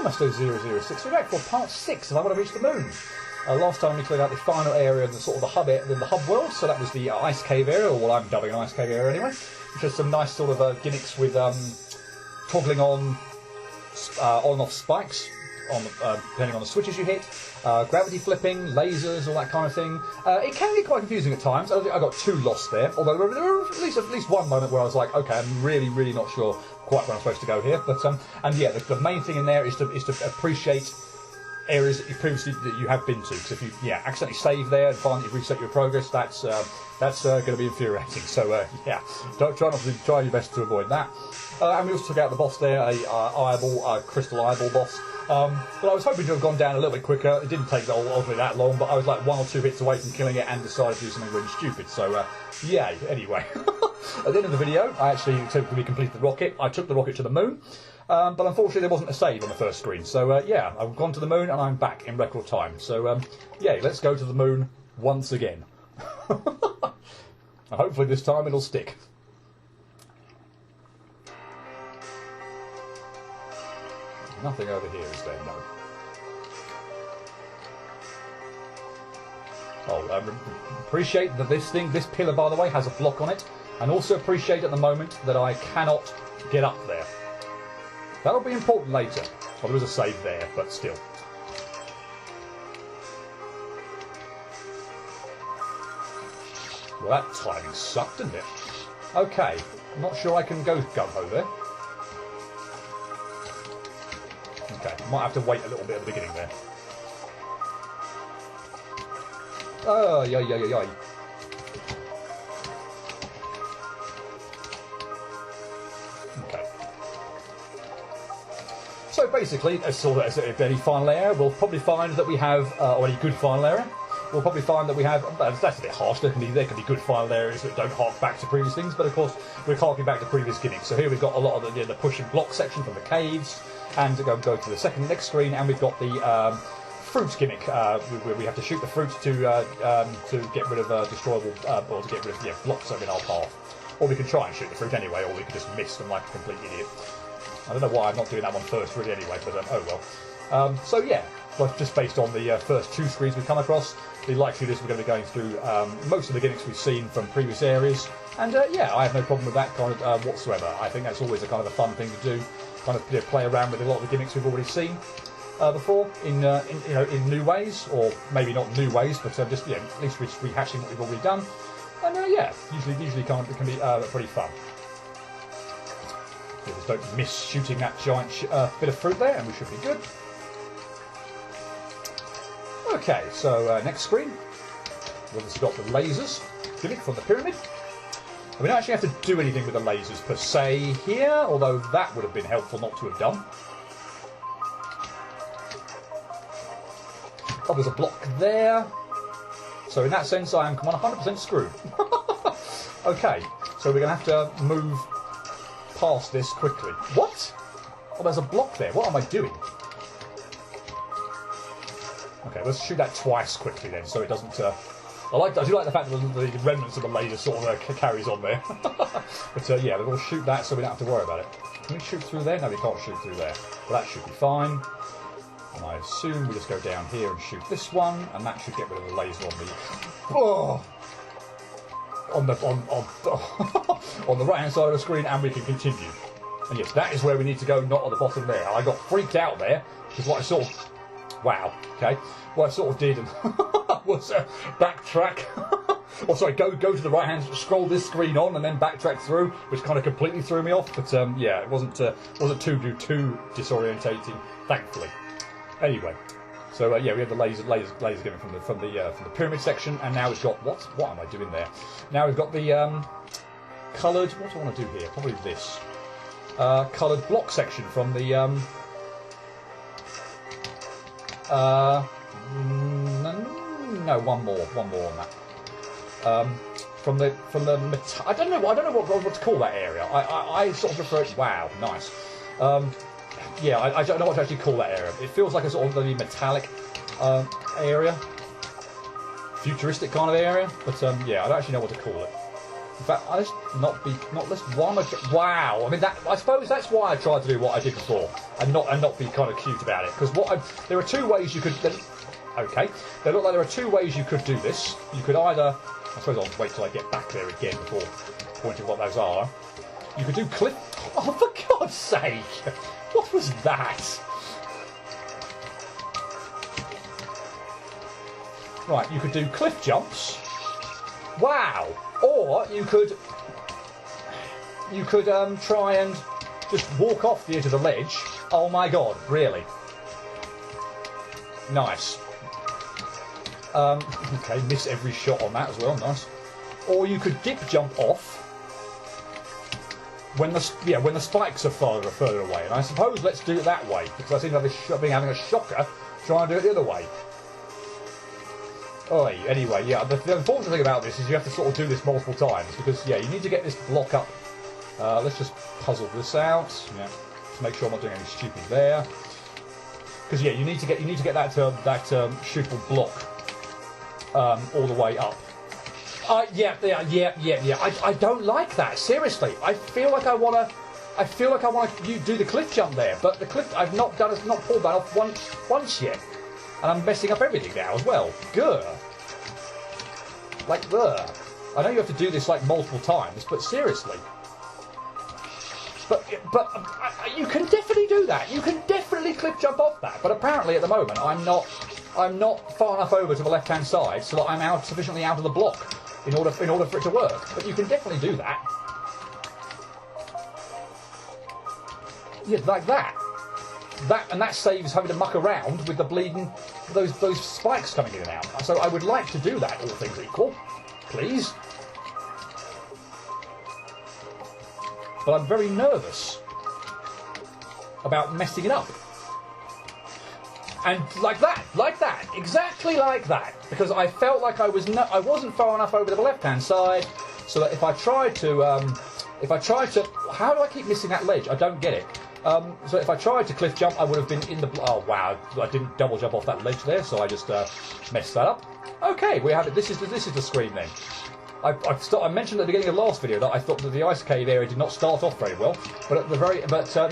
must do 006. We're back for part 6 of I Want to Reach the Moon. Last time we cleared out the final area of the sort of the hub world, so that was the ice cave area, or what I'm dubbing an ice cave area anyway, which has some nice sort of gimmicks with toggling on and off spikes, depending on the switches you hit, gravity flipping, lasers, all that kind of thing. It can get quite confusing at times. I got 2 lost there, although there were at least one moment where I was like, okay, I'm really not sure quite where I'm supposed to go here. But and yeah, the main thing in there is to appreciate areas that you have been to, because if you accidentally save there and find that you've reset your progress, that's going to be infuriating. So try your best to avoid that. And we also took out the boss there, a crystal eyeball boss. But I was hoping to have gone down a little bit quicker. It didn't take ultimately that long, but I was like 1 or 2 hits away from killing it and decided to do something really stupid. So yeah. Anyway, at the end of the video, I actually completed the rocket. I took the rocket to the moon. But unfortunately there wasn't a save on the first screen, so yeah, I've gone to the moon and I'm back in record time. So yeah, let's go to the moon once again. Hopefully this time it'll stick. Nothing over here, is there? No. Oh, appreciate that this pillar, by the way, has a block on it, and also appreciate at the moment that I cannot get up there. That'll be important later. Well, there was a save there, but still. Well, that timing sucked, didn't it? Okay, I'm not sure I can go gung-ho there. Okay, might have to wait a little bit at the beginning there. Oh, yay. So basically, as any final area, we'll probably find that we have, or any good final area, we'll probably find that we have, that's a bit harsh, there can be good final areas that don't hark back to previous things, but of course we're harking back to previous gimmicks. So here we've got a lot of the push and block section from the caves, and to go to the next screen, and we've got the fruit gimmick, where we have to shoot the fruit to get rid of destroyable, or to get rid of blocks that are in our path. Or we can try and shoot the fruit anyway, or we can just miss them like a complete idiot. I don't know why I'm not doing that one first, really, anyway, but oh well. So yeah, but just based on the first 2 screens we've come across, the likelihood is we're going to be going through most of the gimmicks we've seen from previous areas, and yeah, I have no problem with that kind of whatsoever. I think that's always a kind of a fun thing to do, kind of play around with a lot of the gimmicks we've already seen before in new ways, or maybe not new ways, but just at least rehashing what we've already done, and yeah, usually it can be pretty fun. Just don't miss shooting that giant bit of fruit there, and we should be good. Okay, so next screen, we've obviously got the lasers gimmick from the pyramid. And we don't actually have to do anything with the lasers per se here, although that would have been helpful not to have done. Oh, there's a block there. So in that sense, I am 100% screwed. Okay, so we're going to have to move past this quickly. What? Oh, there's a block there. What am I doing? Okay, let's shoot that twice quickly then, so it doesn't. I do like the fact that the remnants of the laser sort of carries on there. But yeah, we'll shoot that so we don't have to worry about it. Can we shoot through there? No, we can't shoot through there. Well, that should be fine. And I assume we just go down here and shoot this one, and that should get rid of the laser on the. Oh! On the right hand side of the screen, and we can continue. And yes, that is where we need to go, not at the bottom there. I got freaked out there because what I sort of, wow, okay, what I sort of did was backtrack. Or sorry, go to the right hand, scroll this screen on, and then backtrack through, which kind of completely threw me off. But yeah, it wasn't too disorientating, thankfully. Anyway. So yeah, we have the laser gimmick from the pyramid section, and now we've got what am I doing there? Now we've got the coloured. What do I want to do here? Probably this coloured block section from the no, one more on that. From the I don't know what to call that area. I sort of refer to. Wow, nice. Yeah, I don't know what to actually call that area. It feels like a sort of really metallic area. Futuristic kind of area. But yeah, I don't actually know what to call it. In fact, I just not less one. Wow. I mean, I suppose that's why I tried to do what I did before, and not be kind of cute about it. Because there are two ways you could. Okay, they look like there are two ways you could do this. You could either, I suppose I'll wait till I get back there again before pointing what those are. You could do cliff. Oh, for God's sake! What was that? Right, you could do cliff jumps. Wow. Or you could try and just walk off the edge of the ledge. Oh my God, really? Nice. Okay, miss every shot on that as well. Nice. Or you could dip jump off when the spikes are further away. And I suppose let's do it that way because I seem to have having a shocker trying to do it the other way. Oh, anyway, yeah, the important thing about this is you have to sort of do this multiple times because, yeah, you need to get this block up. Let's just puzzle this out, yeah, to make sure I'm not doing anything stupid there. Because, yeah, you need to get that shootable block all the way up. Yeah. I don't like that. Seriously, I feel like I want to do the cliff jump there, but the cliff I've not pulled that off once yet. And I'm messing up everything now as well. Grr. Like, grr. I know you have to do this like multiple times, but seriously. But you can definitely do that. You can definitely cliff jump off that. But apparently at the moment I'm not far enough over to the left-hand side so that I'm sufficiently out of the block in order for it to work. But you can definitely do that. Yeah, like that. That saves having to muck around with the bleeding those spikes coming in and out. So I would like to do that, all things equal, please. But I'm very nervous about messing it up. And like that, exactly like that, because I felt like I wasn't far enough over to the left-hand side, so that if I tried to, how do I keep missing that ledge? I don't get it. So if I tried to cliff jump, I would have been in the... Oh, wow. I didn't double jump off that ledge there, so I just messed that up. Okay, we have it. This is the screen then. I mentioned at the beginning of the last video that I thought that the ice cave area did not start off very well, but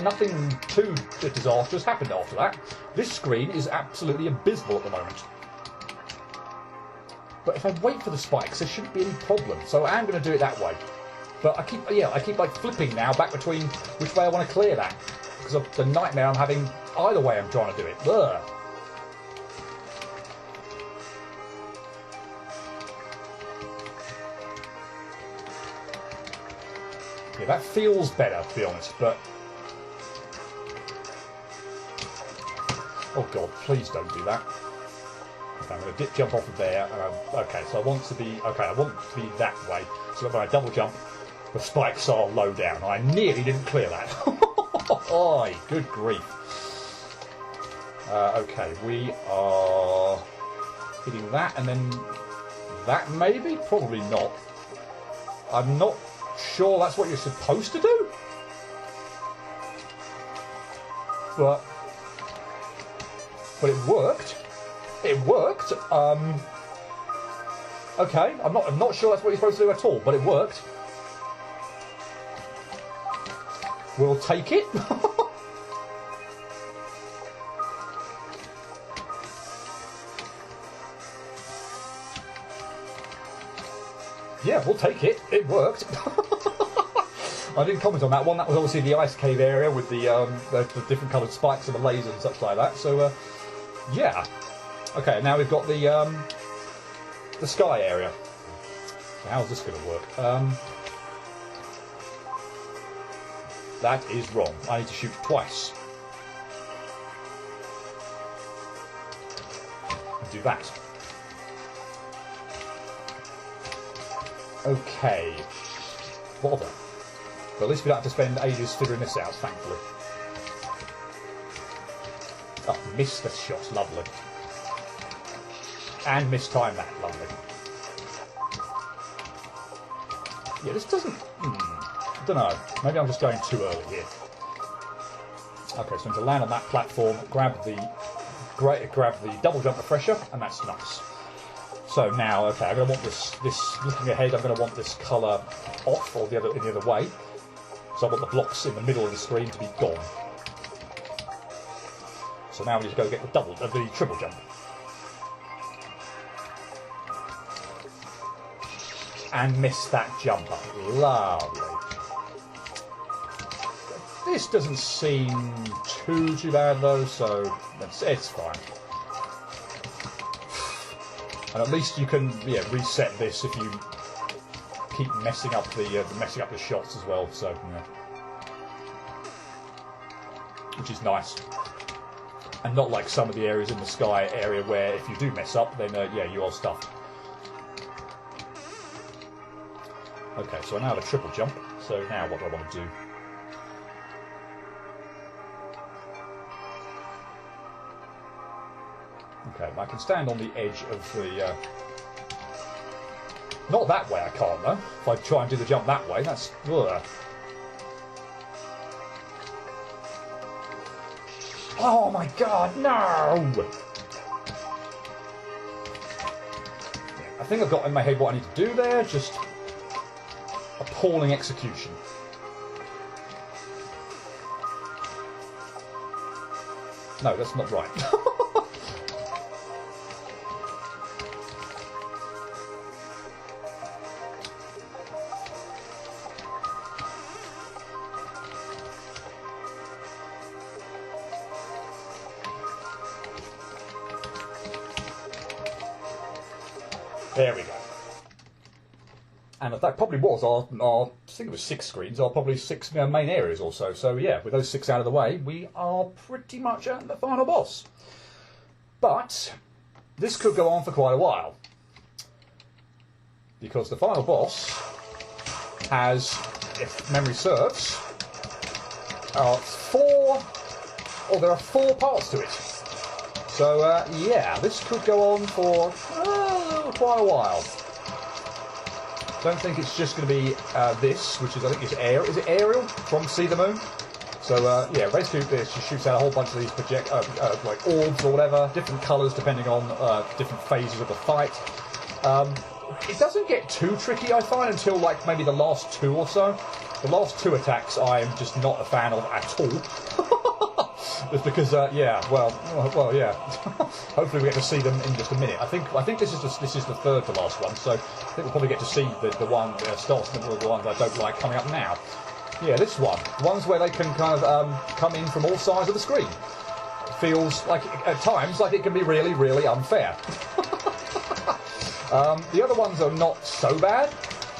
nothing too disastrous happened after that. This screen is absolutely abysmal at the moment. But if I wait for the spikes, there shouldn't be any problem. So I am going to do it that way. But I keep like flipping now back between which way I want to clear that. Because of the nightmare I'm having either way I'm trying to do it. Ugh. Yeah, that feels better, to be honest, but... Oh God, please don't do that. Okay, I'm going to dip jump off of there, and okay, so I want to be that way, so that when I double jump, the spikes are low down. I nearly didn't clear that. Oh, good grief. Okay, we are hitting that, and then that maybe? Probably not. I'm not sure that's what you're supposed to do. But it worked. It worked. Okay, I'm not sure that's what you're supposed to do at all, but it worked. We'll take it. Yeah, we'll take it. It worked. I didn't comment on that one. That was obviously the ice cave area with the different coloured spikes and the lasers and such like that. So, yeah. Okay, now we've got the sky area. So how's this going to work? That is wrong. I need to shoot twice. And do that. Okay. Bother. But at least we don't have to spend ages figuring this out, thankfully. Oh, missed the shot. Lovely. And mistime that. Lovely. Yeah, this doesn't... I don't know. Maybe I'm just going too early here. Okay, so I'm going to land on that platform, grab the double jump refresher, and that's nice. So now, okay, I'm going to want this, looking ahead, I'm going to want this colour off, or in the other way. So I want the blocks in the middle of the screen to be gone. So now we need to go get the triple jump. And miss that jumper. Lovely. This doesn't seem too bad though, so it's fine. And at least you can reset this if you keep messing up the shots as well. So which is nice, and not like some of the areas in the sky area where if you do mess up, then you are stuffed. Okay, so now the triple jump. So now what do I want to do? Okay, I can stand on the edge of the... Not that way, I can't, though. If I try and do the jump that way, that's... Ugh. Oh my god, no! I think I've got in my head what I need to do there, just... appalling execution. No, that's not right. There we go. And that probably was our I think it was 6 screens, or probably 6 main areas or so. So yeah, with those 6 out of the way, we are pretty much at the final boss. But this could go on for quite a while, because the final boss has, if memory serves, there are 4 parts to it. So yeah, this could go on for quite a while. Don't think it's just going to be this, which is, I think, is it Aerial from See the Moon? So yeah, basically this just shoots out a whole bunch of these like orbs or whatever, different colours depending on different phases of the fight. It doesn't get too tricky, I find, until like maybe the last 2 or so. The last 2 attacks I am just not a fan of at all. Just because, yeah, well, yeah. Hopefully we get to see them in just a minute. I think this is the 3rd to last one, so I think we'll probably get to see the one starting with the ones I don't like coming up now. Yeah, this one, ones where they can kind of come in from all sides of the screen. Feels like at times like it can be really, really unfair. The other ones are not so bad.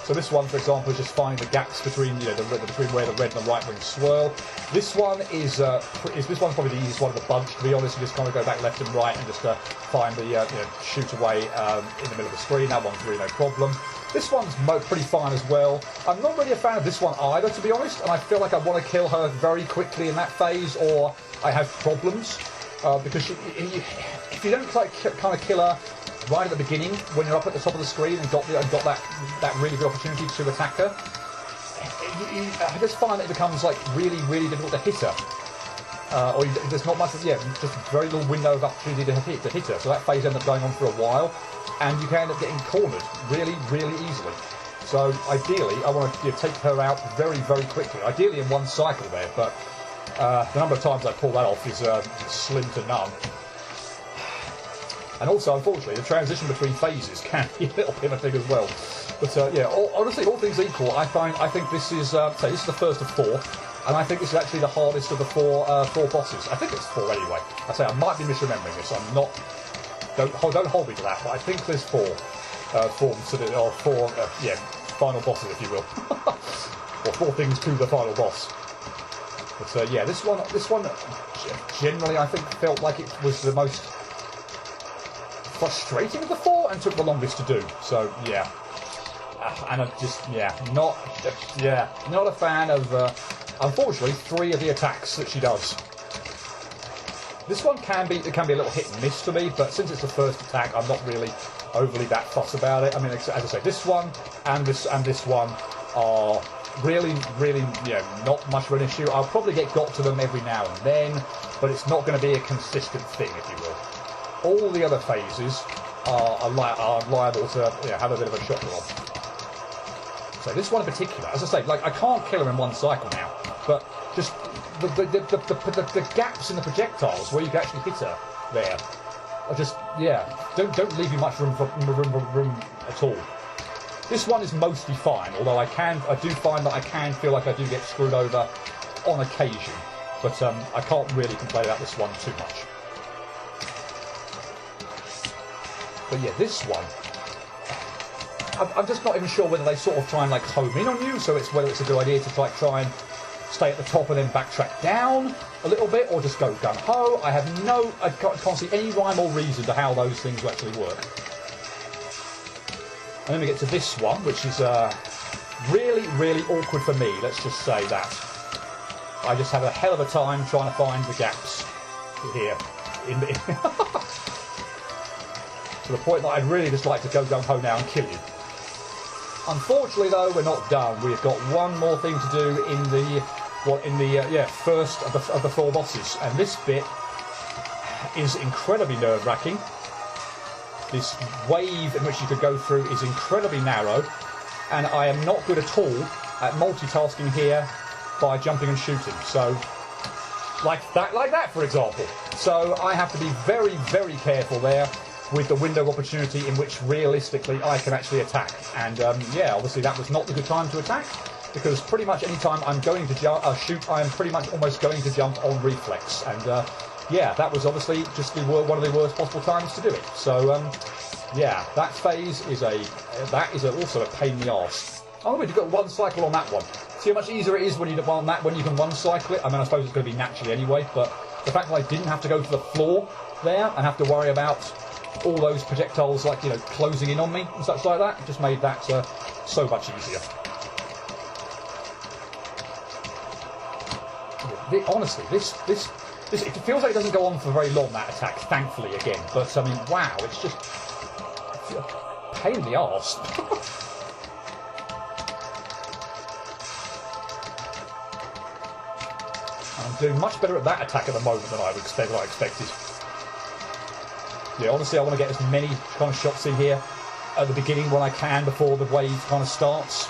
So this one, for example, is just finding the gaps between between where the red and the right wing swirl. This one is this one's probably the easiest one of the bunch, to be honest. You just kind of go back left and right and just find the shoot away in the middle of the screen. That one's really no problem. This one's pretty fine as well. I'm not really a fan of this one either, to be honest, and I feel like I want to kill her very quickly in that phase, or I have problems because if you don't kind of kill her right at the beginning, when you're up at the top of the screen and got that really good opportunity to attack her, I just find that it becomes like really, really difficult to hit her. Or there's not much, just very little window of opportunity to hit her. So that phase ends up going on for a while, and you can end up getting cornered really, really easily. So ideally, I want to take her out very, very quickly. Ideally in one cycle there, but the number of times I pull that off is slim to none. And also, unfortunately, the transition between phases can be a little bit of a thing as well. But yeah, honestly, all things equal, I think this is this is the first of 4, and I think this is actually the hardest of the 4 bosses. I think it's 4 anyway. I say I might be misremembering this. I'm not. Don't hold me to that. But I think there's 4 forms to the, or 4 final bosses, if you will, or 4 things to the final boss. But yeah, this one generally I think felt like it was the most frustrating of the 4 and took the longest to do. So yeah, and I just not a fan of unfortunately 3 of the attacks that she does. This one can be a little hit and miss for me, but since it's the first attack, I'm not really overly that fussed about it. I mean, as I say, this one and this one are really not much of an issue. I'll probably get got to them every now and then, but it's not going to be a consistent thing, if you will. All the other phases are liable to have a bit of a shock to them. So this one in particular, as I say, like I can't kill her in one cycle now, but just the gaps in the projectiles where you can actually hit her there are just don't leave you much room at all. This one is mostly fine, although I do find that I can feel like I do get screwed over on occasion, but I can't really complain about this one too much. But yeah, this one, I'm just not even sure whether they sort of try and like home in on you, so whether it's a good idea to like try and stay at the top and then backtrack down a little bit, or just go gung-ho. I can't see any rhyme or reason to how those things will actually work. And then we get to this one, which is really, really awkward for me, let's just say that. I just have a hell of a time trying to find the gaps here. To the point that I'd really just like to go gung-ho now and kill you. Unfortunately, though, we're not done. We've got one more thing to do in the first of the 4 bosses, and this bit is incredibly nerve-wracking. This wave in which you could go through is incredibly narrow, and I am not good at all at multitasking here by jumping and shooting. So, like that, for example. So I have to be very, very careful there with the window of opportunity in which realistically I can actually attack. And obviously that was not the good time to attack, because pretty much any time I'm going to shoot, I am pretty much almost going to jump on reflex. And that was obviously just one of the worst possible times to do it. So that phase is also a pain in the arse. I'm going to go 1 cycle on that one. See how much easier it is when you can 1 cycle it. I mean, I suppose it's going to be naturally anyway, but the fact that I didn't have to go to the floor there and have to worry about all those projectiles closing in on me and such like that just made that so much easier. Honestly, this it feels like it doesn't go on for very long, that attack, thankfully, again. But I mean, wow, it's just a pain in the arse. I'm doing much better at that attack at the moment than I expected. Yeah, honestly, I want to get as many kind of shots in here at the beginning when I can before the wave kind of starts.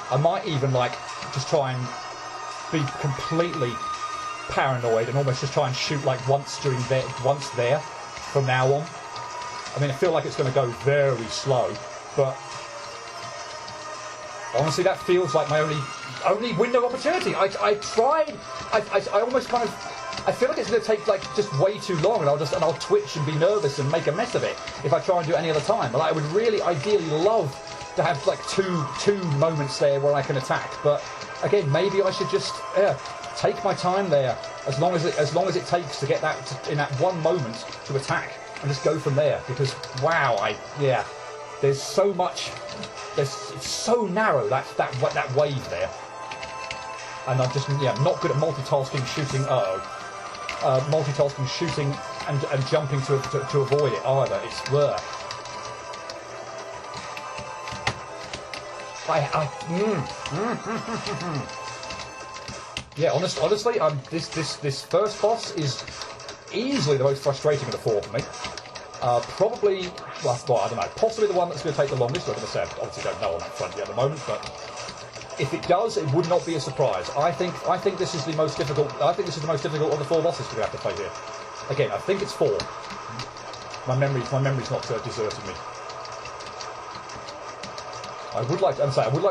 I might even just try and be completely paranoid and almost just try and shoot once there from now on. I mean, I feel like it's going to go very slow, but honestly, that feels like my only window of opportunity. I tried. I almost kind of. I feel like it's going to take just way too long, and I'll twitch and be nervous and make a mess of it if I try and do it any other time. But I would really, ideally, love to have two moments there where I can attack. But again, maybe I should just take my time there, as long as it takes to get in that one moment to attack, and just go from there. Because wow, there's so much. It's so narrow that wave there, and I'm just not good at multitasking shooting. Multitasking shooting and jumping to avoid it either. It's honestly, this first boss is easily the most frustrating of the 4 for me. Probably, I don't know, possibly the one that's going to take the longest. Like I said, obviously don't know on that front yet at the moment, but if it does, it would not be a surprise. I think this is the most difficult. I think this is the most difficult of the 4 bosses we're going to have to play here. Again, I think it's 4. My memory's not deserting me. I would like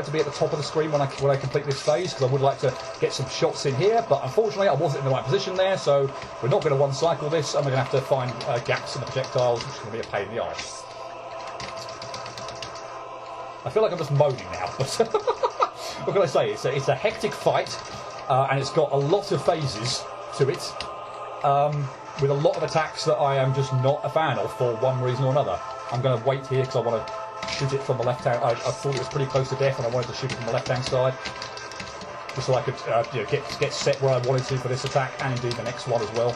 to be at the top of the screen when I complete this phase, because I would like to get some shots in here. But unfortunately, I wasn't in the right position there, so we're not going to 1 cycle this, and we're going to have to find gaps in the projectiles, which is going to be a pain in the arse. I feel like I'm just moaning now, but what can I say? It's a hectic fight, and it's got a lot of phases to it, with a lot of attacks that I am just not a fan of for one reason or another. I'm going to wait here because I want to shoot it from the left hand. I thought it was pretty close to death, and I wanted to shoot it from the left hand side, just so I could get set where I wanted to for this attack, and indeed the next one as well.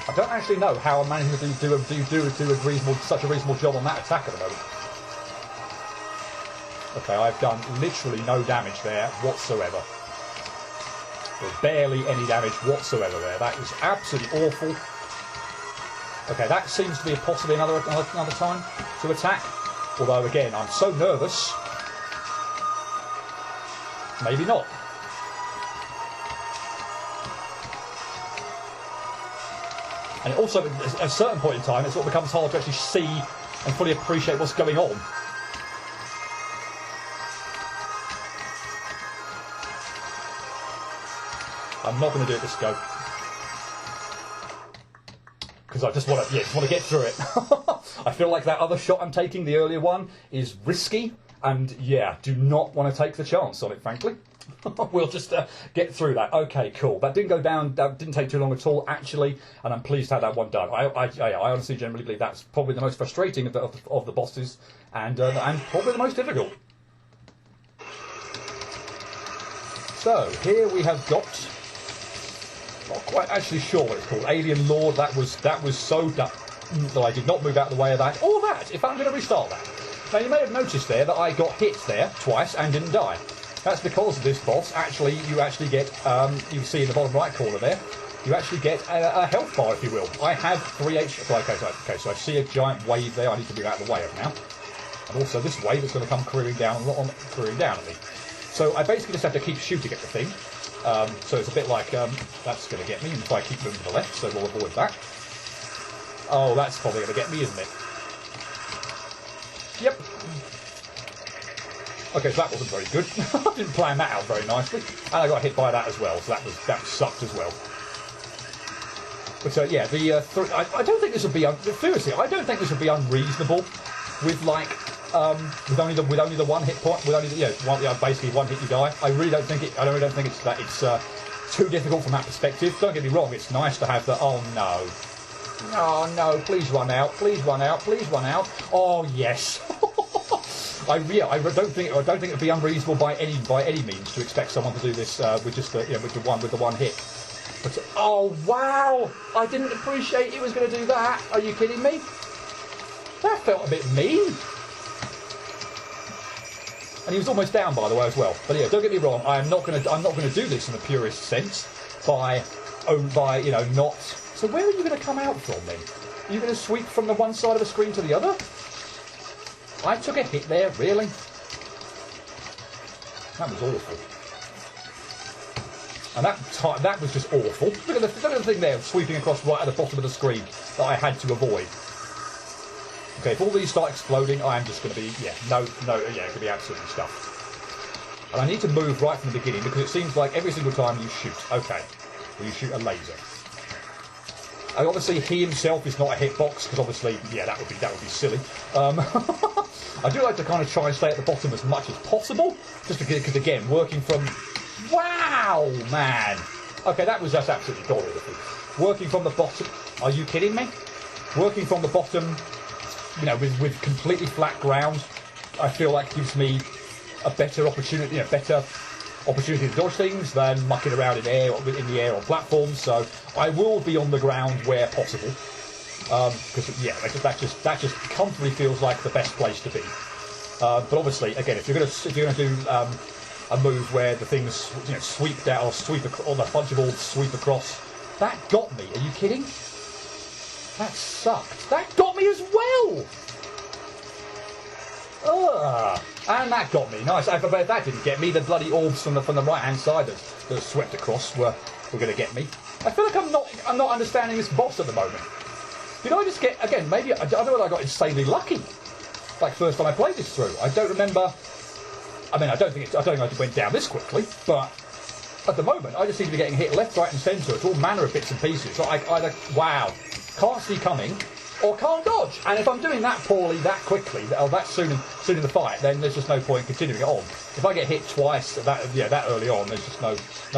I don't actually know how I'm managing to do such a reasonable job on that attack at the moment. Okay, I've done literally no damage there whatsoever. There's barely any damage whatsoever there. That is absolutely awful. Okay, that seems to be possibly another time to attack. Although, again, I'm so nervous. Maybe not. And also, at a certain point in time, it sort of becomes hard to actually see and fully appreciate what's going on. I'm not going to do it this go. Because I just want to get through it. I feel like that other shot I'm taking, the earlier one, is risky. And, yeah, do not want to take the chance on it, frankly. We'll just get through that. Okay, cool. That didn't go down. That didn't take too long at all, actually. And I'm pleased to have that one done. I honestly generally believe that's probably the most frustrating of the bosses. And probably the most difficult. So, here we have got... Not quite actually sure what it's called. Alien Lord. That was so dumb that I did not move out of the way of that. Or that, if I'm going to restart that. Now, you may have noticed there that I got hit there twice and didn't die. That's because of this boss. Actually, you actually get, you see in the bottom right corner there, you actually get a health bar, if you will. I have 3 HP. Okay, so I see a giant wave there I need to move out of the way of now. And also this wave is going to come careering down at me. So I basically just have to keep shooting at the thing. So it's a bit like, that's going to get me if I keep moving to the left, so we'll avoid that. Oh, that's probably going to get me, isn't it? Yep. Okay, so that wasn't very good. I didn't plan that out very nicely. And I got hit by that as well, so that sucked as well. But yeah, I don't think this would be seriously. I don't think this would be unreasonable with like with only the one hit point, with only basically one hit you die. I really don't think it's too difficult from that perspective. Don't get me wrong, it's nice to have the no, please run out, please run out, please run out. Oh yes. I don't think it'd be unreasonable by any means to expect someone to do this with just with the one hit. But oh wow, I didn't appreciate he was going to do that. Are you kidding me? That felt a bit mean. And he was almost down, by the way, as well. But yeah, don't get me wrong. I'm not going to do this in the purest sense by not. So where are you going to come out from then? Are you going to sweep from the one side of the screen to the other? I took a hit there, really. That was awful. And that was just awful. Look at the thing there, sweeping across right at the bottom of the screen that I had to avoid. Okay, if all these start exploding, I am just going to be, it's going to be absolutely stuffed. And I need to move right from the beginning because it seems like every single time you shoot. Okay, well, you shoot a laser. And obviously, he himself is not a hitbox because obviously, that would be silly. I do like to kind of try and stay at the bottom as much as possible, just because again, working from. Wow, man. Okay, that's absolutely glorious. Working from the bottom. Are you kidding me? Working from the bottom, with completely flat ground, I feel like gives me a better opportunity, to dodge things than mucking around in the air on platforms. So I will be on the ground where possible, because that just comfortably feels like the best place to be. But obviously, again, if you're gonna do a move where the things sweep down or a bunch of balls sweep across, that got me. Are you kidding? That sucked. That got me as well. And that got me. Nice. But if that didn't get me, the bloody orbs from the right hand side that swept across were going to get me. I feel like I'm not understanding this boss at the moment. Did I just get again? Maybe I don't know whether I got insanely lucky. Like first time I played this through, I don't remember. I mean, I don't think it went down this quickly, but at the moment I just seem to be getting hit left, right, and centre. It's all manner of bits and pieces. So I either can't see coming, or can't dodge. And if I'm doing that poorly, that quickly, or that soon in the fight, then there's just no point in continuing it on. If I get hit twice that early on, there's just no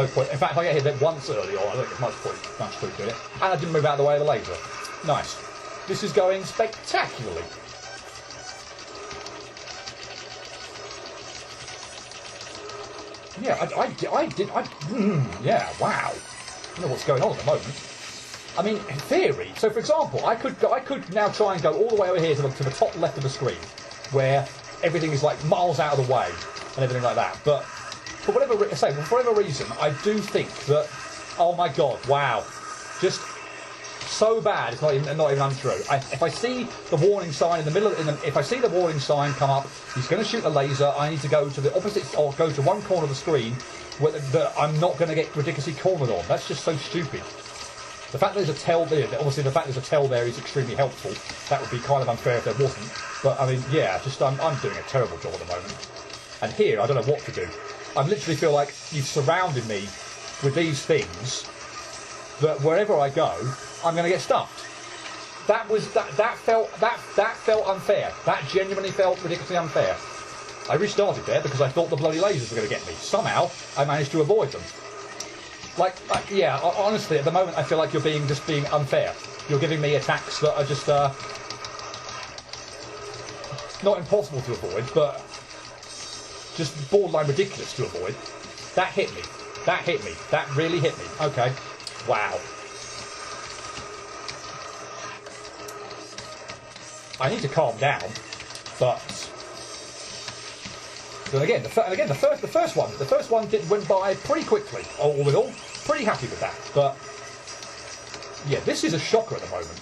point. In fact, if I get hit once early on, I don't get much point in it. And I didn't move out of the way of the laser. Nice. This is going spectacularly. Yeah, wow. I don't know what's going on at the moment. I mean, in theory, so for example, I could now try and go all the way over here to the top left of the screen, where everything is like miles out of the way and everything like that. But for whatever reason, I do think that, oh my god, wow, just so bad. It's not even untrue. If I see the warning sign in the middle, if I see the warning sign come up, he's going to shoot a laser. I need to go to the opposite, or go to one corner of the screen where I'm not going to get ridiculously cornered on. That's just so stupid. The fact that there's a tell there, obviously the fact there's a tell there is extremely helpful. That would be kind of unfair if there wasn't. But I mean, yeah, just I'm doing a terrible job at the moment. And here, I don't know what to do. I literally feel like you've surrounded me with these things that wherever I go, I'm going to get stuffed. That felt unfair. That genuinely felt ridiculously unfair. I restarted there because I thought the bloody lasers were going to get me. Somehow, I managed to avoid them. Yeah, honestly, at the moment, I feel like you're just being unfair. You're giving me attacks that are just not impossible to avoid, but just borderline ridiculous to avoid. That hit me. That hit me. That really hit me. Okay. Wow. I need to calm down, but then again, the first one went by pretty quickly. All in all, pretty happy with that. But yeah, this is a shocker at the moment.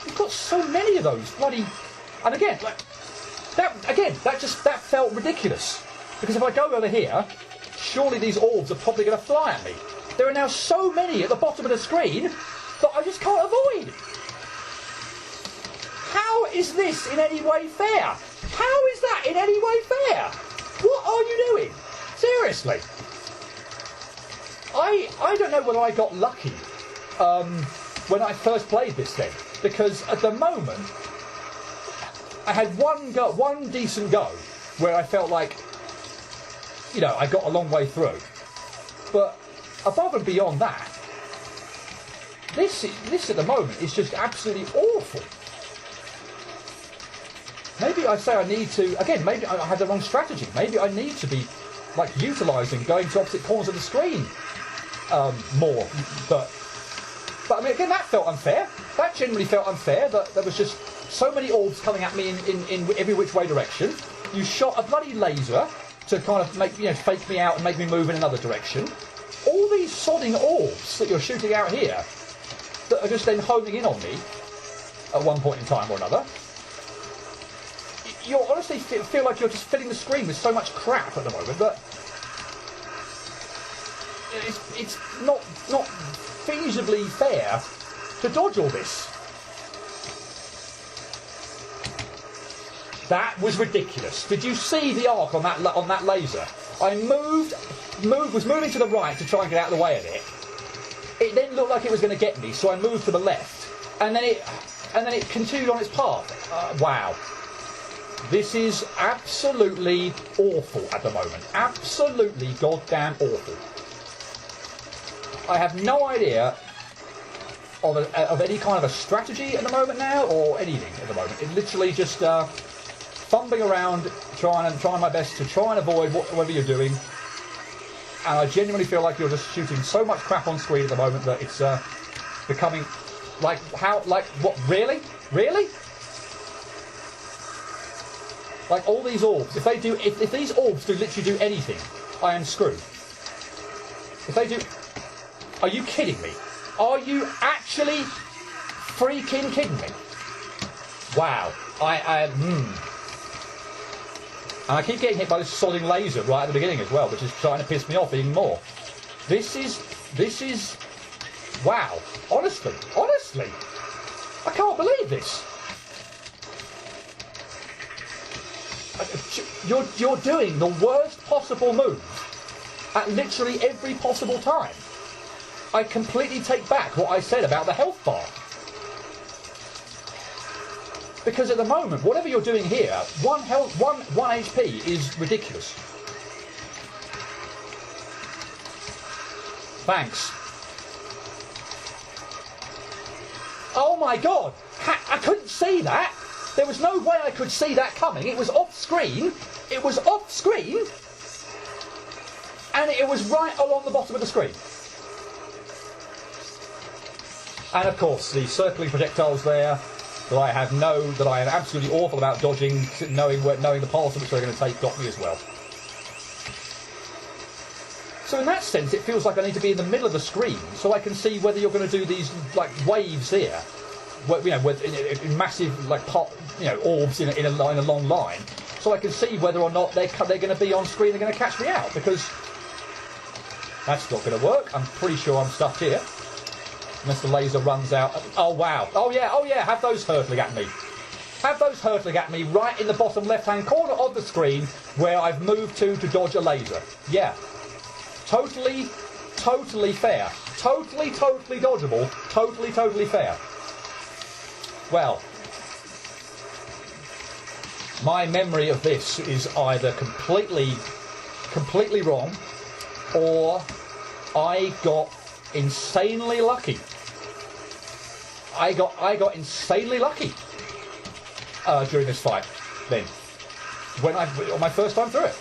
You've got so many of those bloody, and again, like that felt ridiculous. Because if I go over here, surely these orbs are probably going to fly at me. There are now so many at the bottom of the screen that I just can't avoid. How is this in any way fair? How is that in any way fair? What are you doing? Seriously. I don't know whether I got lucky when I first played this thing, because at the moment I had one decent go where I felt like, you know, I got a long way through. But above and beyond that, this at the moment is just absolutely awful. Maybe I say I need to, again, maybe I had the wrong strategy. Maybe I need to be, like, utilising going to opposite corners of the screen more. But I mean, again, that felt unfair. That generally felt unfair, that there was just so many orbs coming at me in every which way direction. You shot a bloody laser to kind of make, you know, fake me out and make me move in another direction. All these sodding orbs that you're shooting out here that are just then homing in on me at one point in time or another. You honestly feel like you're just filling the screen with so much crap at the moment that it's not feasibly fair to dodge all this. That was ridiculous. Did you see the arc on that laser? I was moving to the right to try and get out of the way of it. It then looked like it was going to get me, so I moved to the left, and then it continued on its path. Wow. This is absolutely awful at the moment. Absolutely goddamn awful. I have no idea of any kind of a strategy at the moment now, or anything at the moment. It literally just fumbling around, trying my best to try and avoid whatever you're doing. And I genuinely feel like you're just shooting so much crap on screen at the moment that it's becoming what? Really? Like all these orbs, if these orbs literally do anything, I am screwed. If they do, are you kidding me? Are you actually freaking kidding me? Wow, And I keep getting hit by this sodding laser right at the beginning as well, which is trying to piss me off even more. This is, wow. Honestly, I can't believe this. You're doing the worst possible move at literally every possible time. I completely take back what I said about the health bar. Because at the moment, whatever you're doing here, one HP is ridiculous. Thanks. Oh my god! I couldn't see that! There was no way I could see that coming. It was off screen. It was off screen. And it was right along the bottom of the screen. And of course, the circling projectiles there that I am absolutely awful about dodging, knowing the paths which they're going to take, got me as well. So in that sense, it feels like I need to be in the middle of the screen so I can see whether you're going to do these like waves here, in massive like orbs in a long line, so I can see whether or not they're going to be on screen. They're going to catch me out, because that's not going to work. I'm pretty sure I'm stuck here. Unless the laser runs out. Oh, wow. Oh, yeah. Have those hurtling at me. Have those hurtling at me right in the bottom left-hand corner of the screen where I've moved to dodge a laser. Yeah. Totally fair. Totally dodgeable. Totally fair. Well, my memory of this is either completely wrong, or I got insanely lucky. I got insanely lucky during this fight. Then, on my first time through it,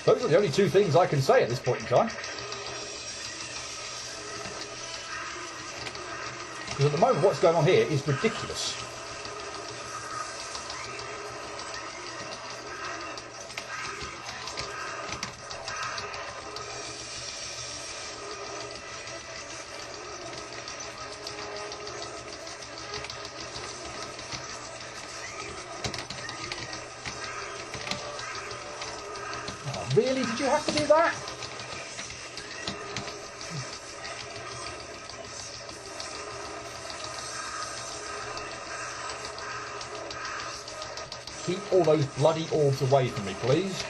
those are the only two things I can say at this point in time. Because at the moment, what's going on here is ridiculous. Really? Did you have to do that? Keep all those bloody orbs away from me, please.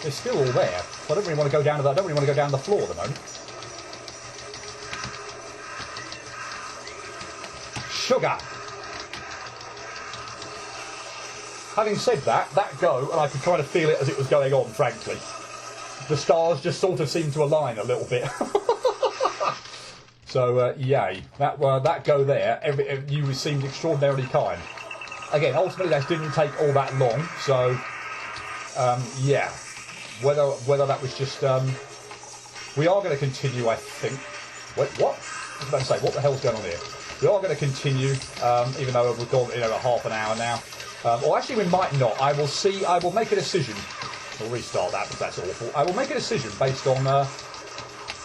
They're still all there. So I don't really want to go down to that. I don't really want to go down the floor at the moment. Sugar. Having said that go, and I could kind of feel it as it was going on, frankly. The stars just sort of seemed to align a little bit. So, yay. That go there, you seemed extraordinarily kind. Again, ultimately that didn't take all that long, so, yeah. Whether that was just, we are going to continue, I think. Wait, what? I was about to say, what the hell's going on here? We are going to continue, even though we've gone, half an hour now. Or actually, we might not. I will make a decision. We'll restart that because that's awful. I will make a decision based on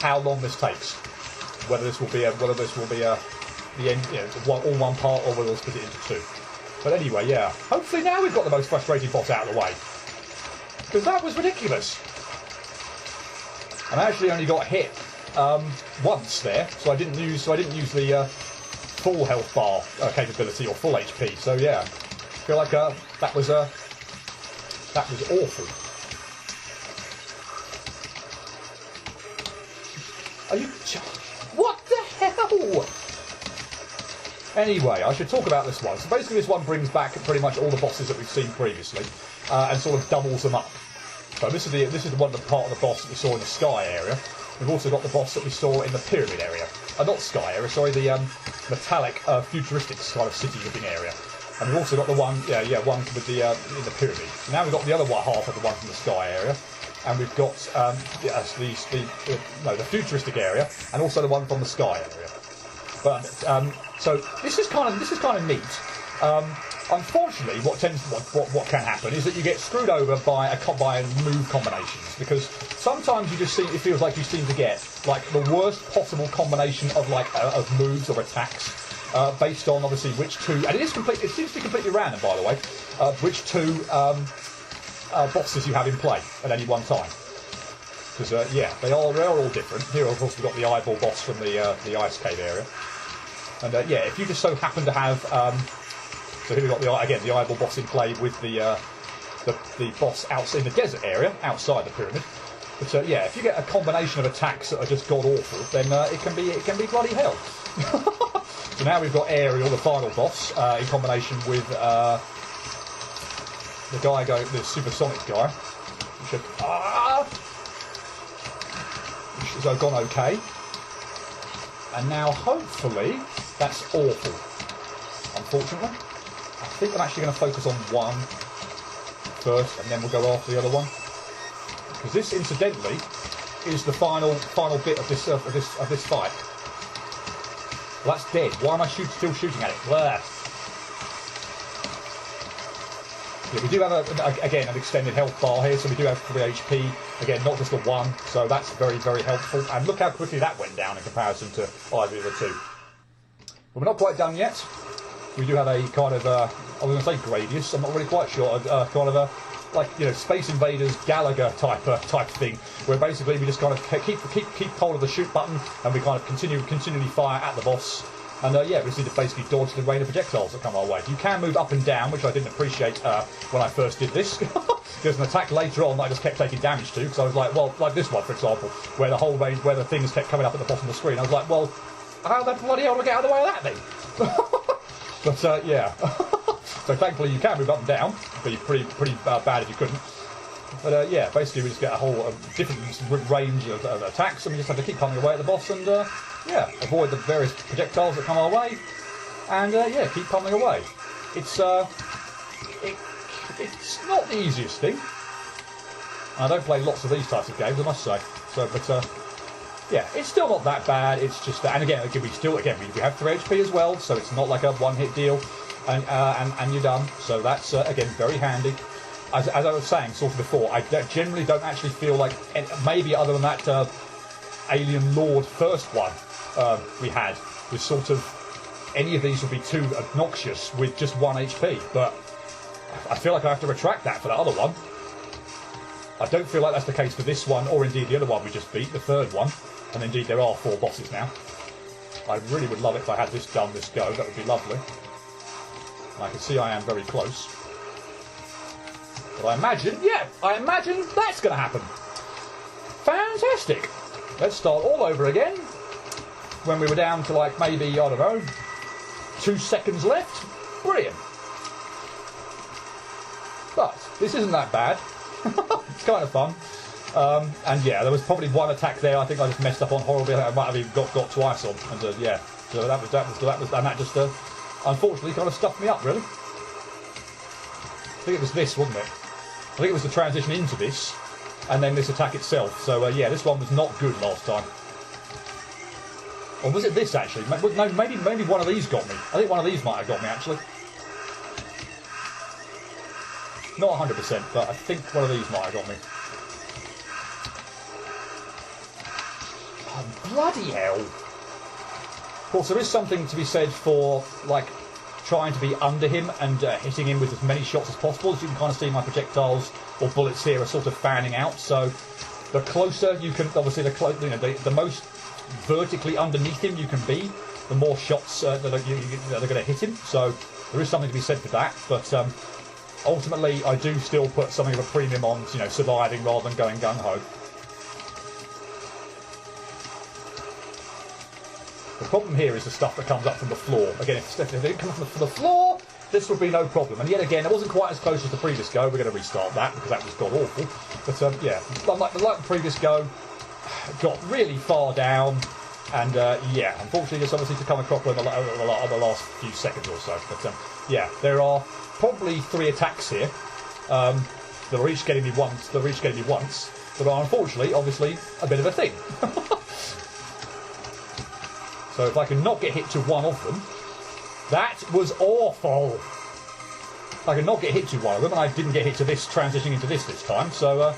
how long this takes. Whether this will be the end, all one part, or whether we'll split it into two. But anyway, yeah. Hopefully now we've got the most frustrating boss out of the way, because that was ridiculous. And I actually only got hit once there, so I didn't use the full health bar capability or full HP. So yeah. I feel like that was awful. Are you? What the hell? Anyway, I should talk about this one. So basically, this one brings back pretty much all the bosses that we've seen previously, and sort of doubles them up. So this is the one part of the boss that we saw in the sky area. We've also got the boss that we saw in the pyramid area. Not sky area, sorry, the metallic, futuristic kind of city-looking area. And we've also got the one, one with the in the pyramid. So now we've got the other half of the one from the sky area, and we've got the futuristic area, and also the one from the sky area. But so this is kind of neat. Unfortunately, what can happen is that you get screwed over by move combinations, because sometimes it feels like you seem to get like the worst possible combination of moves or attacks. Based on obviously which two, and it seems to be completely random, by the way, which two bosses you have in play at any one time. Because they are all different. Here, of course, we've got the eyeball boss from the ice cave area, and if you just so happen to have, so here we've got the eyeball boss in play with the boss out in the desert area outside the pyramid. But if you get a combination of attacks that are just god awful, then it can be bloody hell. So now we've got Ariel, the final boss, in combination with the supersonic guy, which has gone okay. And now hopefully that's awful. Unfortunately, I think I'm actually going to focus on one first, and then we'll go after the other one. Because this, incidentally, is the final bit of this fight. Well, that's dead. Why am I still shooting at it? Blah. Yeah, we do have again an extended health bar here, so we do have 3 HP. Again, not just a 1, so that's very, very helpful. And look how quickly that went down in comparison to either of the two. But we're not quite done yet. We do have a kind of I was going to say Gradius. I'm not really quite sure. Kind of a like, you know, Space Invaders Gallagher type thing, where basically we just kind of keep hold of the shoot button and we kind of continually fire at the boss. And yeah, we just need to basically dodge the rain of projectiles that come our way. You can move up and down, which I didn't appreciate when I first did this. There's an attack later on that I just kept taking damage to, because I was like, well, like this one, for example, where the whole range, where the things kept coming up at the bottom of the screen. I was like, well, how the bloody hell do I get out of the way of that thing? But yeah. So thankfully you can move up and down. It'd be pretty bad if you couldn't. But yeah, basically we just get a whole different range of attacks, and we just have to keep coming away at the boss and yeah, avoid the various projectiles that come our way, and yeah, keep pummeling away. It's not the easiest thing. I don't play lots of these types of games, I must say. So, but yeah, it's still not that bad. It's just and again, we have 3 HP as well, so it's not like a one-hit deal, and you're done. So that's again very handy. As I was saying sort of before, I generally don't actually feel like, maybe other than that Alien Lord first one we had, was sort of, any of these would be too obnoxious with just 1 HP, but I feel like I have to retract that for that other one. I don't feel like that's the case for this one, or indeed the other one we just beat, the third one, and indeed there are 4 bosses now. I really would love it if I had this done this go, that would be lovely. And I can see I am very close. But I imagine that's going to happen. Fantastic. Let's start all over again. When we were down to like maybe, I don't know, 2 seconds left. Brilliant. But this isn't that bad. It's kind of fun. And yeah, there was probably one attack there I think I just messed up on horribly. I might have even got twice on. And yeah, so that was, and that just unfortunately kind of stuffed me up really. I think it was this, wasn't it? I think it was the transition into this, and then this attack itself. So yeah, this one was not good last time. Or was it this actually? No, maybe one of these got me. I think one of these might have got me actually. Not 100%, but I think one of these might have got me. Oh, bloody hell! Of course, there is something to be said for like trying to be under him and hitting him with as many shots as possible. As you can kind of see, my projectiles or bullets here are sort of fanning out. So the closer you can, obviously, the most vertically underneath him you can be, the more shots that are going to hit him. So there is something to be said for that. But ultimately, I do still put something of a premium on, surviving rather than going gung ho. The problem here is the stuff that comes up from the floor. Again, if it didn't come up from the floor, this would be no problem. And yet again, it wasn't quite as close as the previous go. We're going to restart that because that was god awful. But yeah, like the previous go, got really far down, and yeah, unfortunately, just obviously to come across over the last few seconds or so. But yeah, there are probably 3 attacks here that are each getting me once. But are unfortunately, obviously, a bit of a thing. So if I can not get hit to one of them, that was awful. I could not get hit to one of them, and I didn't get hit to this, transitioning into this time. So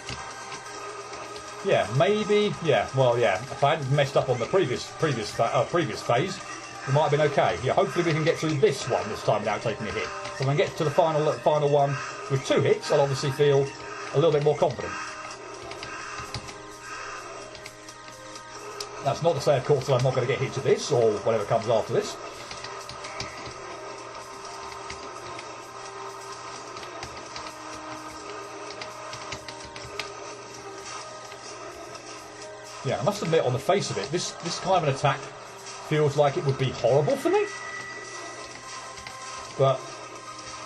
yeah, maybe, yeah, well, yeah. If I hadn't messed up on the previous phase, it might have been okay. Yeah, hopefully we can get through this one this time without taking a hit. So when I get to the final one with 2 hits, I'll obviously feel a little bit more confident. That's not to say, of course, that I'm not going to get hit to this or whatever comes after this. Yeah, I must admit, on the face of it, this kind of an attack feels like it would be horrible for me. But,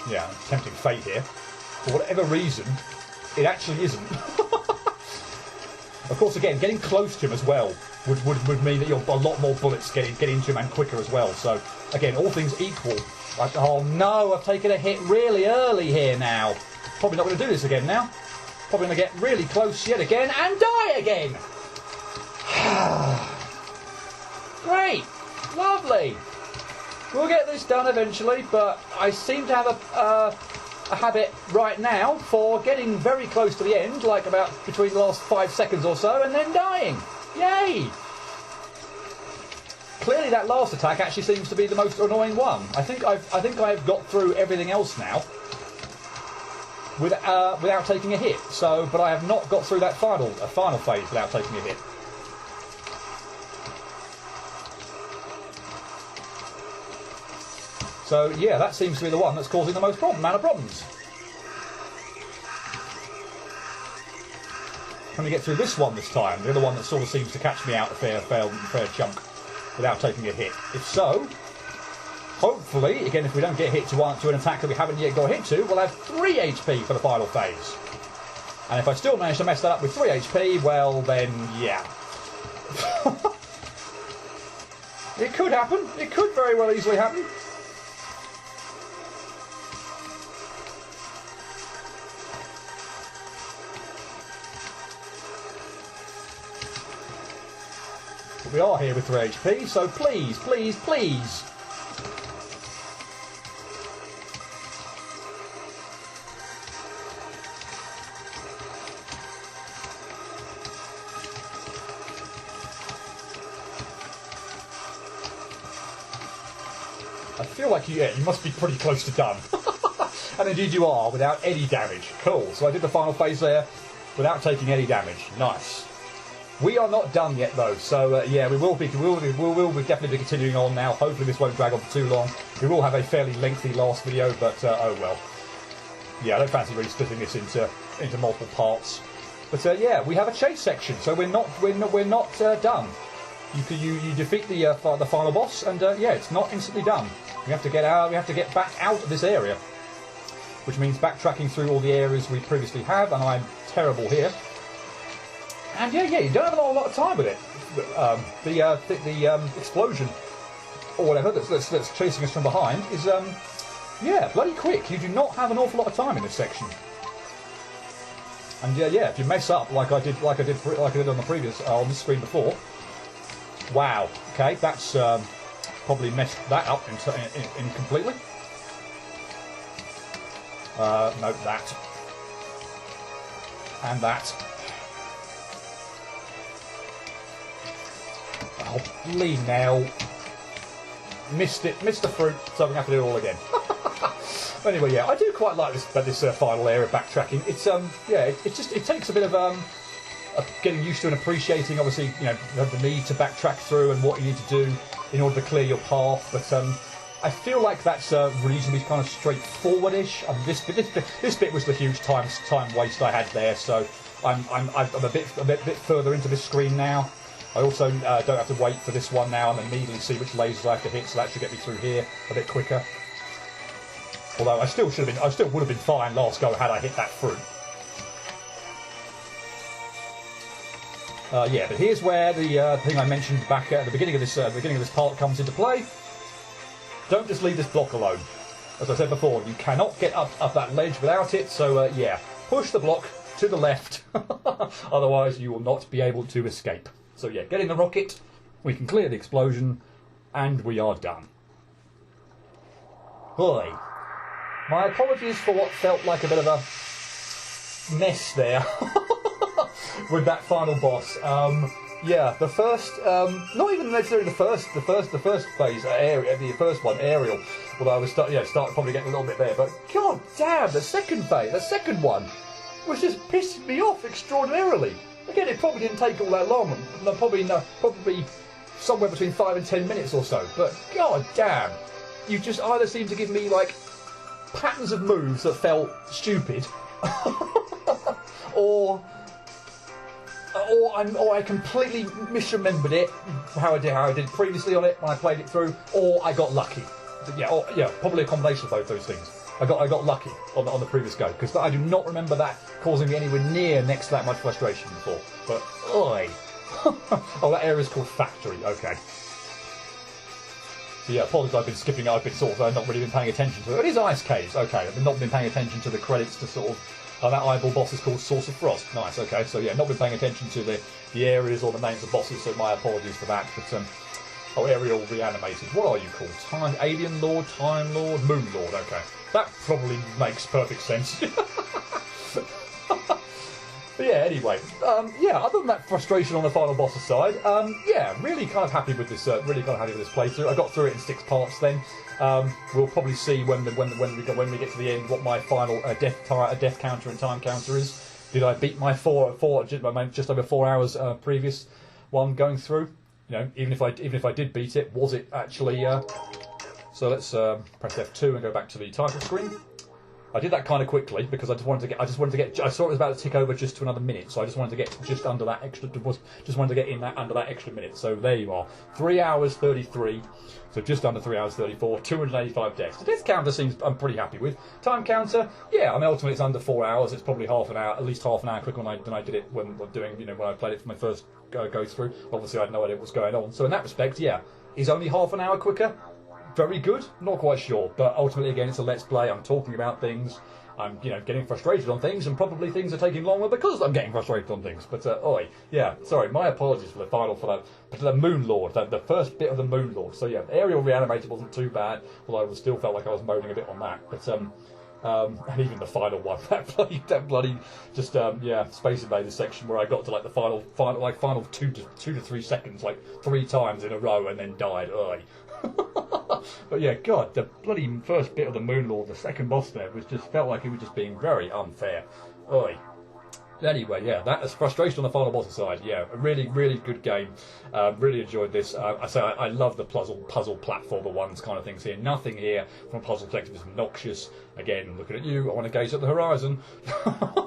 yeah, tempting fate here. For whatever reason, it actually isn't. Of course, again, getting close to him as well would mean that you're a lot more bullets get into him and quicker as well. So, again, all things equal. Like, oh no, I've taken a hit really early here now. Probably not going to do this again now. Probably going to get really close yet again and die again. Great. Lovely. We'll get this done eventually, but I seem to have a habit right now for getting very close to the end, like about between the last 5 seconds or so, and then dying. Yay! Clearly that last attack actually seems to be the most annoying one. I think I've got through everything else now without taking a hit. So, but I have not got through that final phase without taking a hit. So yeah, that seems to be the one that's causing the most amount of problems. Can we get through this one this time? The other one that sort of seems to catch me out a fair chunk without taking a hit. If so, hopefully, again, if we don't get hit to an attack that we haven't yet got hit to, we'll have 3 HP for the final phase. And if I still manage to mess that up with 3 HP, well then, yeah. It could happen. It could very well easily happen. But we are here with 3 HP, so please, please, please. I feel like you must be pretty close to done. And indeed you are, without any damage. Cool, so I did the final phase there without taking any damage. Nice. We are not done yet though, so yeah, we will definitely be continuing on now. Hopefully this won't drag on for too long. We will have a fairly lengthy last video, but oh well. Yeah, I don't fancy really splitting this into multiple parts. But yeah, we have a chase section, so we're not done. You defeat the final boss, and yeah, it's not instantly done. We have to get out. We have to get back out of this area, which means backtracking through all the areas we previously have, and I'm terrible here. And yeah, you don't have a lot of time with it. The explosion or whatever that's chasing us from behind is yeah, bloody quick. You do not have an awful lot of time in this section. And yeah, if you mess up like I did on the previous on this screen before, wow. Okay, that's probably messed that up incompletely. No, that and that. Oh, bleed now. Missed it. Missed the fruit, so I'm going to have to do it all again. Anyway, yeah, I do quite like this final area backtracking. It's yeah, it takes a bit of getting used to and appreciating, obviously, you know, the need to backtrack through and what you need to do in order to clear your path. But I feel like that's reasonably kind of straightforward-ish. This bit was the huge time waste I had there. So I'm a bit further into this screen now. I also don't have to wait for this one now and immediately see which lasers I have to hit, so that should get me through here a bit quicker. Although I still would have been fine last go had I hit that fruit. Yeah, but here's where the thing I mentioned back at the beginning of this part comes into play. Don't just leave this block alone. As I said before, you cannot get up that ledge without it. So yeah, push the block to the left. Otherwise, you will not be able to escape. So yeah, get in the rocket, we can clear the explosion, and we are done. Boy, my apologies for what felt like a bit of a mess there with that final boss. Yeah, the first, not even necessarily the first phase area, the first one, aerial. Although I was starting probably getting a little bit there, but god damn, the second one was just pissing me off extraordinarily. Again, it probably didn't take all that long. Probably somewhere between 5 and 10 minutes or so. But god damn, you just either seem to give me like patterns of moves that felt stupid, or I completely misremembered it, how I did it previously on it when I played it through, or I got lucky. Yeah, probably a combination of both those things. I got lucky on the previous go, because I do not remember that causing me anywhere near next to that much frustration before. But oi, oh, that area is called Factory. Okay. So yeah, apologies, I've been skipping, I've been sort of not really been paying attention to it. It is Ice Caves, okay, I've not been paying attention to the credits to sort of, that eyeball boss is called Source of Frost, nice, okay, so yeah, not been paying attention to the areas or the names of bosses, so my apologies for that, but oh, Ariel Reanimated, what are you called? Alien Lord, Time Lord, Moon Lord, okay, that probably makes perfect sense. But yeah, anyway, yeah, other than that frustration on the final boss aside, yeah, really kind of happy with this, playthrough. I got through it in 6 parts then. We'll probably see when we get to the end what my final death counter and time counter is. Did I beat my just over 4 hours previous one going through? You know, even if I did beat it, was it actually? So let's press F2 and go back to the title screen. I did that kind of quickly because I wanted to get. I saw it was about to tick over just to another minute, so I just wanted to get just under that extra. Just wanted to get in that under that extra minute. So there you are, 3 hours 33. So just under 3 hours 34. 285 deaths. The death counter I'm pretty happy with. Time counter, yeah. I mean, ultimately it's under 4 hours. It's probably half an hour, at least half an hour quicker than I did it when I played it for my first go through. Obviously, I had no idea what was going on. So in that respect, yeah, is only half an hour quicker. Very good, not quite sure, but ultimately again it's a let's play. I'm talking about things, I'm getting frustrated on things, and probably things are taking longer because I'm getting frustrated on things. But yeah, sorry, my apologies for the Moon Lord, the first bit of the Moon Lord. So yeah, Aerial Reanimated wasn't too bad, although I still felt like I was moaning a bit on that. But and even the final one, that bloody Space Invaders section where I got to like the final 2 to 3 seconds, like 3 times in a row, and then died. But yeah, God, the bloody first bit of the Moon Lord, the second boss there, felt like it was just being very unfair. Oi. Anyway, yeah, that is frustration on the final boss side. Yeah, a really, really good game. Really enjoyed this. I love the puzzle platformer ones kind of things here. Nothing here from a puzzle perspective is obnoxious. Again, looking at you, I want to gaze at the horizon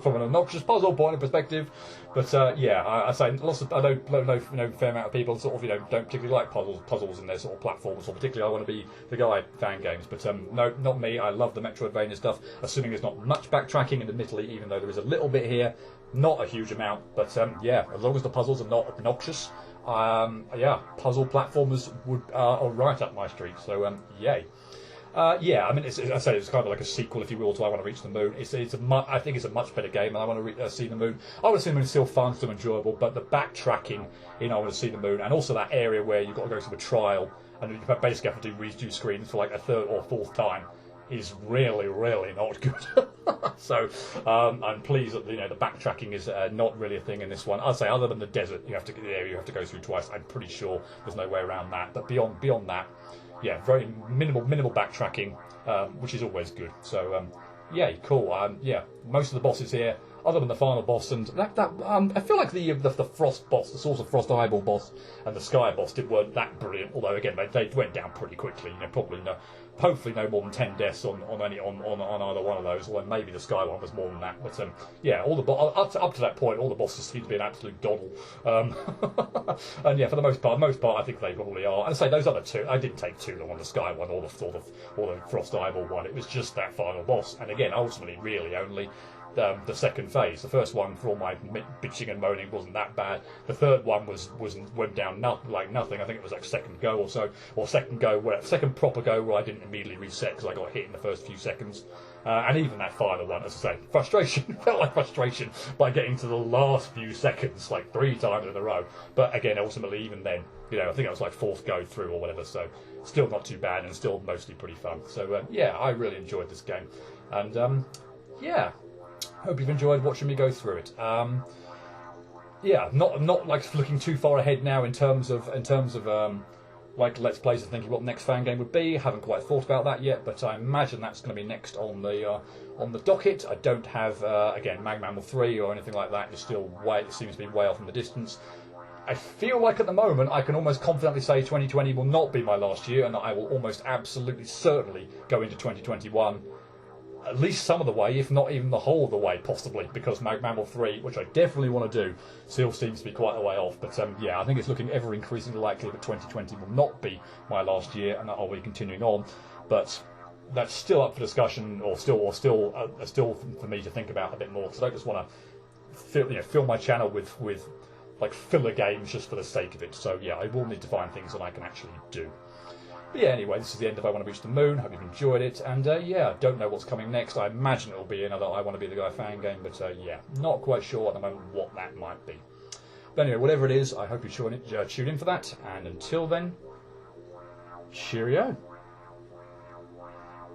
from an obnoxious puzzle point of perspective. But yeah, I say I know a fair amount of people sort of don't particularly like puzzles in their sort of platforms, or particularly I want to be the guy fan games. But no, not me. I love the Metroidvania stuff. Assuming there's not much backtracking, and admittedly, even though there is a little bit here. Not a huge amount, but yeah, as long as the puzzles are not obnoxious, yeah, puzzle platformers are right up my street. So yay. Yeah, I mean, it's kind of like a sequel, if you will, to I Want to Reach the Moon. I think it's a much better game, and I Want to See the Moon. I Want to See the Moon is still fun, still enjoyable, but the backtracking in I Want to See the Moon, and also that area where you've got to go through a trial, and you basically have to do redo screens for like a 3rd or 4th time, is really, really not good. So I'm pleased that the backtracking is not really a thing in this one. I'd say other than the desert, you have to go through twice. I'm pretty sure there's no way around that. But beyond that, yeah, very minimal backtracking, which is always good. So yeah, cool. Yeah, most of the bosses here, other than the final boss, and I feel like the Frost boss, the Source of Frost eyeball boss, and the Sky boss weren't that brilliant. Although again, they went down pretty quickly. Hopefully no more than 10 deaths on either one of those. Although maybe the Sky one was more than that. But yeah, up to that point, all the bosses seem to be an absolute doddle. And yeah, for the most part, I think they probably are. And say those other two, I didn't take too long on the Sky one or the Frost eyeball one. It was just that final boss, and again, ultimately, really only. The second phase. The first one, for all my bitching and moaning, wasn't that bad. The third one went down like nothing. I think it was like second go or so, or second proper go where I didn't immediately reset because I got hit in the first few seconds. And even that final one, as I say, frustration felt like frustration by getting to the last few seconds like 3 times in a row. But again, ultimately, even then, I think it was like 4th go through or whatever. So still not too bad and still mostly pretty fun. So yeah, I really enjoyed this game, and yeah. Hope you've enjoyed watching me go through it. Yeah, not like looking too far ahead now in terms of like Let's Plays and thinking what the next fan game would be. Haven't quite thought about that yet, but I imagine that's going to be next on the docket. I don't have again Mag Mammal 3 or anything like that. It seems to be way off in the distance. I feel like at the moment I can almost confidently say 2020 will not be my last year, and that I will almost absolutely certainly go into 2021. At least some of the way, if not even the whole of the way, possibly, because Mag Mammal 3, which I definitely want to do, still seems to be quite a way off. But yeah, I think it's looking ever increasingly likely that 2020 will not be my last year, and that I'll be continuing on. But that's still up for discussion, or still for me to think about a bit more. Because I don't just want to fill my channel with like filler games just for the sake of it. So yeah, I will need to find things that I can actually do. But yeah, anyway, this is the end of I Want to Reach the Moon. Hope you've enjoyed it. And yeah, I don't know what's coming next. I imagine it'll be another I Want to Be the Guy fan game. But yeah, not quite sure at the moment what that might be. But anyway, whatever it is, I hope you tune in for that. And until then, cheerio.